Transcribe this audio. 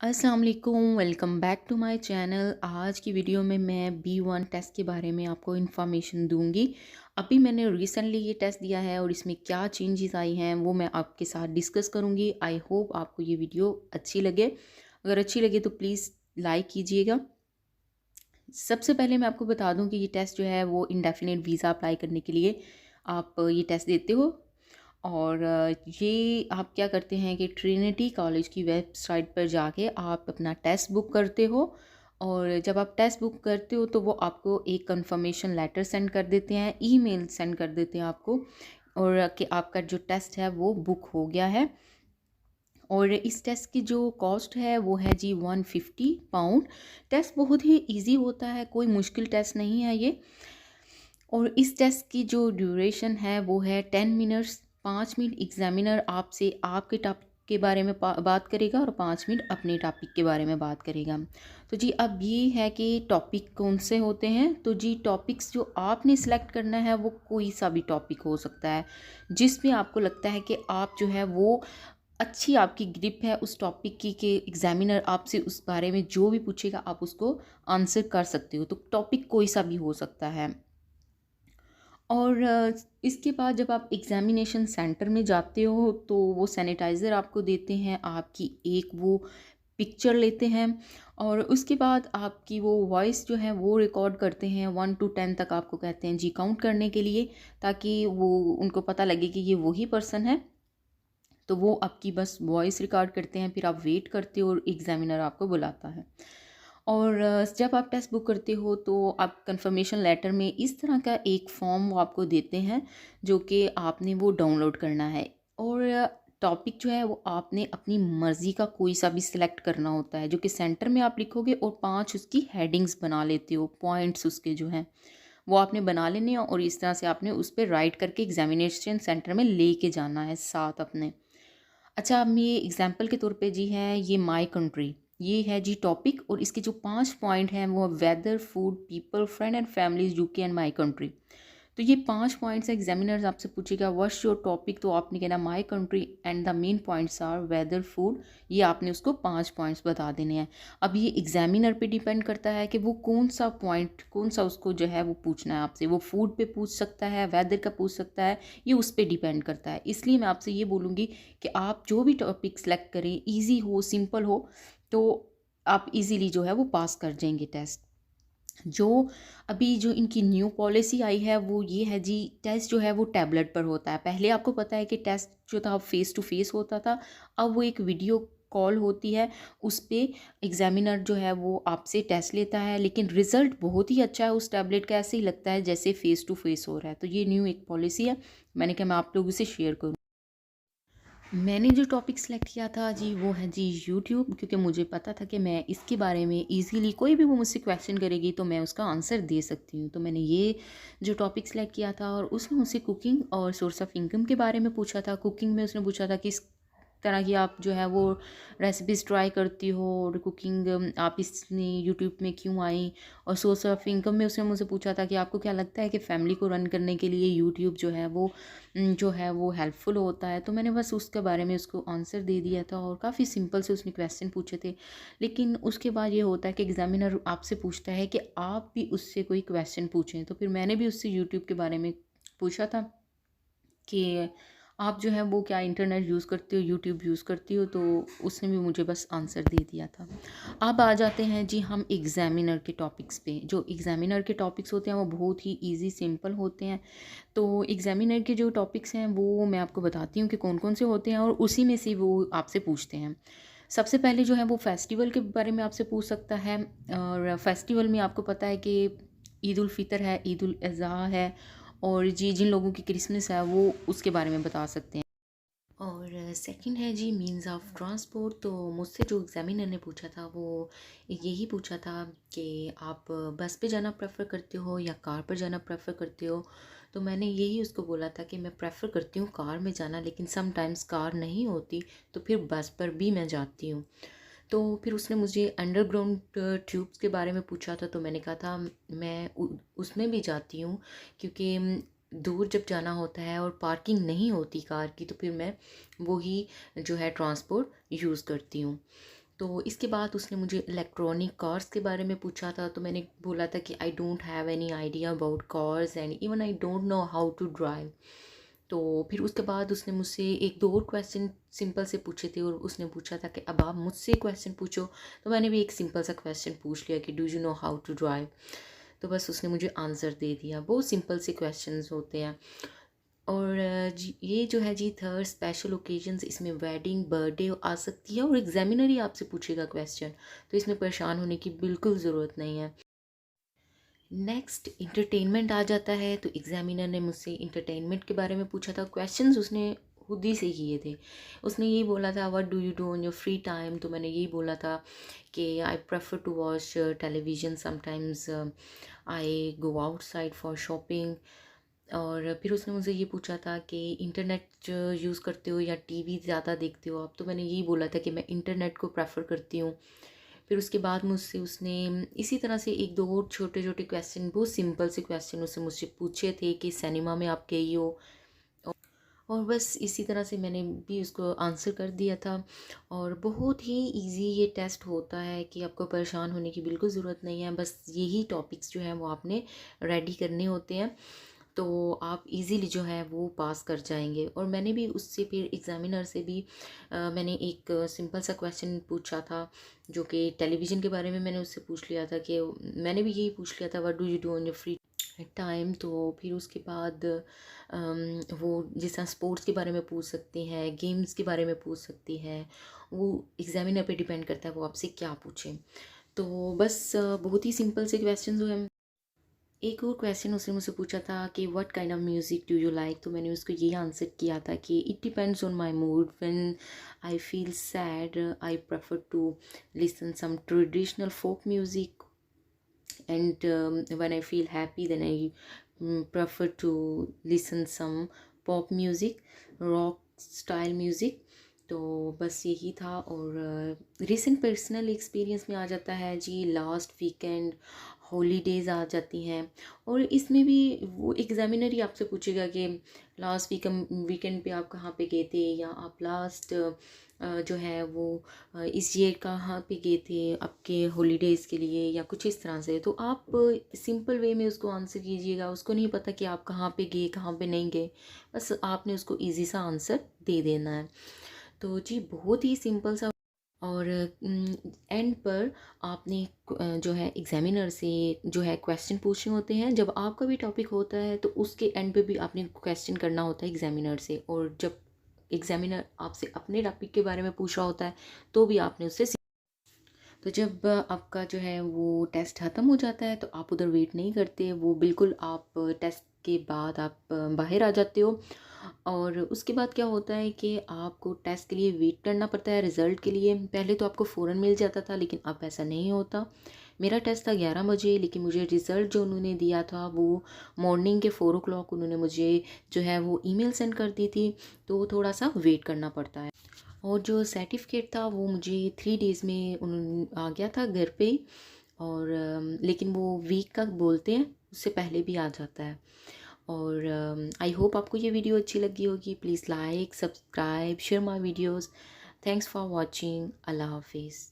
अस्सलाम वालेकुम, welcome back to my channel. आज की वीडियो में मैं B1 टेस्ट के बारे में आपको इन्फॉर्मेशन दूंगी। अभी मैंने रिसेंटली ये टेस्ट दिया है और इसमें क्या चेंजेस आई हैं वो मैं आपके साथ डिस्कस करूंगी। आई होप आपको ये वीडियो अच्छी लगे। अगर अच्छी लगे तो प्लीज़ लाइक कीजिएगा। सबसे पहले मैं आपको बता दूं कि ये टेस्ट जो है वो इंडेफिनिट वीज़ा अप्लाई करने के लिए आप ये टेस्ट देते हो। और ये आप क्या करते हैं कि ट्रिनिटी कॉलेज की वेबसाइट पर जाके आप अपना टेस्ट बुक करते हो। और जब आप टेस्ट बुक करते हो तो वो आपको एक कंफर्मेशन लेटर सेंड कर देते हैं, ईमेल सेंड कर देते हैं आपको, और कि आपका जो टेस्ट है वो बुक हो गया है। और इस टेस्ट की जो कॉस्ट है वो है जी £150। टेस्ट बहुत ही इजी होता है, कोई मुश्किल टेस्ट नहीं है ये। और इस टेस्ट की जो ड्यूरेशन है वो है 10 मिनट्स। 5 मिनट एग्जामिनर आपसे आपके टॉपिक के बारे में बात करेगा और 5 मिनट अपने टॉपिक के बारे में बात करेगा। तो जी अब ये है कि टॉपिक कौन से होते हैं। तो जी टॉपिक्स जो आपने सेलेक्ट करना है वो कोई सा भी टॉपिक हो सकता है जिसमें आपको लगता है कि आप जो है वो अच्छी आपकी ग्रिप है उस टॉपिक की कि एग्जामिनर आपसे उस बारे में जो भी पूछेगा आप उसको आंसर कर सकते हो। तो टॉपिक कोई सा भी हो सकता है। और इसके बाद जब आप एग्ज़ामिनेशन सेंटर में जाते हो तो वो सैनिटाइज़र आपको देते हैं, आपकी एक वो पिक्चर लेते हैं और उसके बाद आपकी वो वॉइस जो है वो रिकॉर्ड करते हैं। 1 to 10 तक आपको कहते हैं जी काउंट करने के लिए, ताकि वो उनको पता लगे कि ये वही पर्सन है। तो वो आपकी बस वॉइस रिकॉर्ड करते हैं, फिर आप वेट करते हो और एग्ज़ामिनर आपको बुलाता है। और जब आप टेस्ट बुक करते हो तो आप कंफर्मेशन लेटर में इस तरह का एक फॉर्म वो आपको देते हैं जो कि आपने वो डाउनलोड करना है। और टॉपिक जो है वो आपने अपनी मर्ज़ी का कोई सा भी सिलेक्ट करना होता है जो कि सेंटर में आप लिखोगे, और 5 उसकी हेडिंग्स बना लेते हो, पॉइंट्स उसके जो हैं वो आपने बना लेने हैं और इस तरह से आपने उस पर राइट करके एग्जामिनेशन सेंटर में लेके जाना है साथ अपने। अच्छा, अब ये एग्जाम्पल के तौर पे जी है ये माय कंट्री, ये है जी टॉपिक, और इसके जो 5 पॉइंट हैं वो weather, food, people, friend and families, UK and my country. तो ये 5 पॉइंट्स एग्जामिनर्स आपसे पूछेगा व्हाट्स योर टॉपिक, तो आपने कहना my country and the main points are weather, food. ये आपने उसको 5 पॉइंट्स बता देने हैं। अब ये एग्जामिनर पे डिपेंड करता है कि वो कौन सा पॉइंट, कौन सा उसको जो है वो पूछना है आपसे। वो फूड पे पूछ सकता है, वेदर का पूछ सकता है, ये उस पर डिपेंड करता है। इसलिए मैं आपसे ये बोलूँगी कि आप जो भी टॉपिक सेलेक्ट करें, ईजी हो, सिंपल हो, तो आप इजीली जो है वो पास कर जाएंगे टेस्ट। जो अभी जो इनकी न्यू पॉलिसी आई है वो ये है जी, टेस्ट जो है वो टैबलेट पर होता है। पहले आपको पता है कि टेस्ट जो था फेस टू फेस होता था, अब वो एक वीडियो कॉल होती है, उस पे एग्जामिनर जो है वो आपसे टेस्ट लेता है, लेकिन रिज़ल्ट बहुत ही अच्छा है उस टैबलेट का, ऐसे ही लगता है जैसे फेस टू फेस हो रहा है। तो ये न्यू एक पॉलिसी है, मैंने कहा मैं आप लोगों से शेयर करूँ। मैंने जो टॉपिक सेलेक्ट किया था जी वो है जी यूट्यूब, क्योंकि मुझे पता था कि मैं इसके बारे में इजीली कोई भी वो मुझसे क्वेश्चन करेगी तो मैं उसका आंसर दे सकती हूँ। तो मैंने ये जो टॉपिक सेलेक्ट किया था, और उसने मुझसे कुकिंग और सोर्स ऑफ इनकम के बारे में पूछा था। कुकिंग में उसने पूछा था कि तरह की आप जो है वो रेसिपीज़ ट्राई करती हो, और कुकिंग आप इसने यूट्यूब में क्यों आई। और सोर्स ऑफ इनकम में उसने मुझसे पूछा था कि आपको क्या लगता है कि फ़ैमिली को रन करने के लिए यूट्यूब जो है वो जो है वो हेल्पफुल होता है। तो मैंने बस उसके बारे में उसको आंसर दे दिया था, और काफ़ी सिंपल से उसने क्वेश्चन पूछे थे। लेकिन उसके बाद ये होता है कि एग्ज़ामिनर आपसे पूछता है कि आप भी उससे कोई क्वेश्चन पूछें। तो फिर मैंने भी उससे यूट्यूब के बारे में पूछा था कि आप जो है वो क्या इंटरनेट यूज़ करती हो, यूट्यूब यूज़ करती हो, तो उसने भी मुझे बस आंसर दे दिया था। अब आ जाते हैं जी हम एग्ज़ामिनर के टॉपिक्स पे। जो एग्ज़ामिनर के टॉपिक्स होते हैं वो बहुत ही ईज़ी सिंपल होते हैं। तो एग्ज़ामिनर के जो टॉपिक्स हैं वो मैं आपको बताती हूँ कि कौन-कौन से होते हैं, और उसी में से वो आपसे पूछते हैं। सबसे पहले जो है वो फेस्टिवल के बारे में आपसे पूछ सकता है। और फेस्टिवल में आपको पता है कि ईद उल फ़ितर है, ईद उल अज़हा है, और जी जिन लोगों की क्रिसमस है वो उसके बारे में बता सकते हैं। और सेकंड है जी मीन्स ऑफ ट्रांसपोर्ट। तो मुझसे जो एग्ज़ामिनर ने पूछा था वो यही पूछा था कि आप बस पे जाना प्रेफर करते हो या कार पर जाना प्रेफर करते हो। तो मैंने यही उसको बोला था कि मैं प्रेफर करती हूँ कार में जाना, लेकिन समटाइम्स कार नहीं होती तो फिर बस पर भी मैं जाती हूँ। तो फिर उसने मुझे अंडरग्राउंड ट्यूब्स के बारे में पूछा था, तो मैंने कहा था मैं उसमें भी जाती हूँ, क्योंकि दूर जब जाना होता है और पार्किंग नहीं होती कार की तो फिर मैं वही जो है ट्रांसपोर्ट यूज़ करती हूँ। तो इसके बाद उसने मुझे इलेक्ट्रॉनिक कार्स के बारे में पूछा था, तो मैंने बोला था कि I don't have any idea about cars and even I don't know how to drive. तो फिर उसके बाद उसने मुझसे एक दो और क्वेश्चन सिंपल से पूछे थे और उसने पूछा था कि अब आप मुझसे क्वेश्चन पूछो। तो मैंने भी एक सिंपल सा क्वेश्चन पूछ लिया कि do you know how to drive. तो बस उसने मुझे आंसर दे दिया। बहुत सिंपल से क्वेश्चंस होते हैं। और जी ये जो है जी थर्ड स्पेशल ओकेजन्स, इसमें वेडिंग बर्थडे आ सकती है और एग्जामिनर ही आपसे पूछेगा क्वेश्चन, तो इसमें परेशान होने की बिल्कुल ज़रूरत नहीं है। नेक्स्ट इंटरटेनमेंट आ जाता है, तो एग्जामिनर ने मुझसे इंटरटेनमेंट के बारे में पूछा था। क्वेश्चंस उसने खुद ही से किए थे। उसने यही बोला था what do you do on your free time, तो मैंने यही बोला था कि I prefer to watch television, sometimes I go outside for shopping. और फिर उसने मुझसे ये पूछा था कि इंटरनेट यूज़ करते हो या टीवी ज़्यादा देखते हो आप, तो मैंने यही बोला था कि मैं इंटरनेट को प्रेफर करती हूँ। फिर उसके बाद मुझसे उसने इसी तरह से एक दो और छोटे छोटे क्वेश्चन, बहुत सिंपल से क्वेश्चन उसने मुझसे पूछे थे कि सिनेमा में आप गई हो। और बस इसी तरह से मैंने भी उसको आंसर कर दिया था। और बहुत ही इजी ये टेस्ट होता है कि आपको परेशान होने की बिल्कुल ज़रूरत नहीं है। बस यही टॉपिक्स जो हैं वो आपने रेडी करने होते हैं, तो आप इजीली जो है वो पास कर जाएंगे। और मैंने भी उससे फिर एग्ज़ामिनर से भी मैंने एक सिंपल सा क्वेश्चन पूछा था, जो कि टेलीविज़न के बारे में मैंने उससे पूछ लिया था कि मैंने भी यही पूछ लिया था what do you do on your free time. तो फिर उसके बाद वो जिस तरह स्पोर्ट्स के बारे में पूछ सकती हैं, गेम्स के बारे में पूछ सकती है, वो एग्ज़ामिनर पे डिपेंड करता है वो आपसे क्या पूछें। तो बस बहुत ही सिंपल से क्वेश्चन जो है। एक और क्वेश्चन उसने मुझसे पूछा था कि what kind of music do you like, तो मैंने उसको ये आंसर किया था कि it depends on my mood. When I feel sad I prefer to listen some traditional folk music, and when I feel happy then I prefer to listen some pop music, rock style music। तो बस यही था। और recent personal experience में आ जाता है जी last weekend, holidays आ जाती हैं। और इसमें भी वो एग्ज़ामिनर ही आपसे पूछेगा कि लास्ट वीकेंड पे आप कहाँ पे गए थे, या आप लास्ट जो है वो इस ईयर कहाँ पे गए थे आपके हॉलीडेज़ के लिए, या कुछ इस तरह से। तो आप सिंपल वे में उसको आंसर कीजिएगा। उसको नहीं पता कि आप कहाँ पे गए कहाँ पे नहीं गए, बस आपने उसको इजी सा आंसर दे देना है। तो जी बहुत ही सिंपल सा। और एंड पर आपने जो है एग्जामिनर से जो है क्वेश्चन पूछने होते हैं। जब आपका भी टॉपिक होता है तो उसके एंड पे भी आपने क्वेश्चन करना होता है एग्जामिनर से। और जब एग्जामिनर आपसे अपने टॉपिक के बारे में पूछ रहा होता है तो भी आपने उससे तो जब आपका जो है वो टेस्ट ख़त्म हो जाता है तो आप उधर वेट नहीं करते, वो बिल्कुल आप टेस्ट के बाद आप बाहर आ जाते हो। और उसके बाद क्या होता है कि आपको टेस्ट के लिए वेट करना पड़ता है रिज़ल्ट के लिए। पहले तो आपको फ़ौरन मिल जाता था, लेकिन अब ऐसा नहीं होता। मेरा टेस्ट था 11 बजे, लेकिन मुझे रिज़ल्ट जो उन्होंने दिया था वो मॉर्निंग के 4 o'clock उन्होंने मुझे जो है वो ईमेल सेंड कर दी थी। तो थोड़ा सा वेट करना पड़ता है। और जो सर्टिफिकेट था वो मुझे 3 डेज़ में आ गया था घर पे ही। और लेकिन वो वीक का बोलते हैं, उससे पहले भी आ जाता है। और आई होप आपको ये वीडियो अच्छी लगी होगी। Please like subscribe share my videos. Thanks for watching. अल्लाह हाफिज़।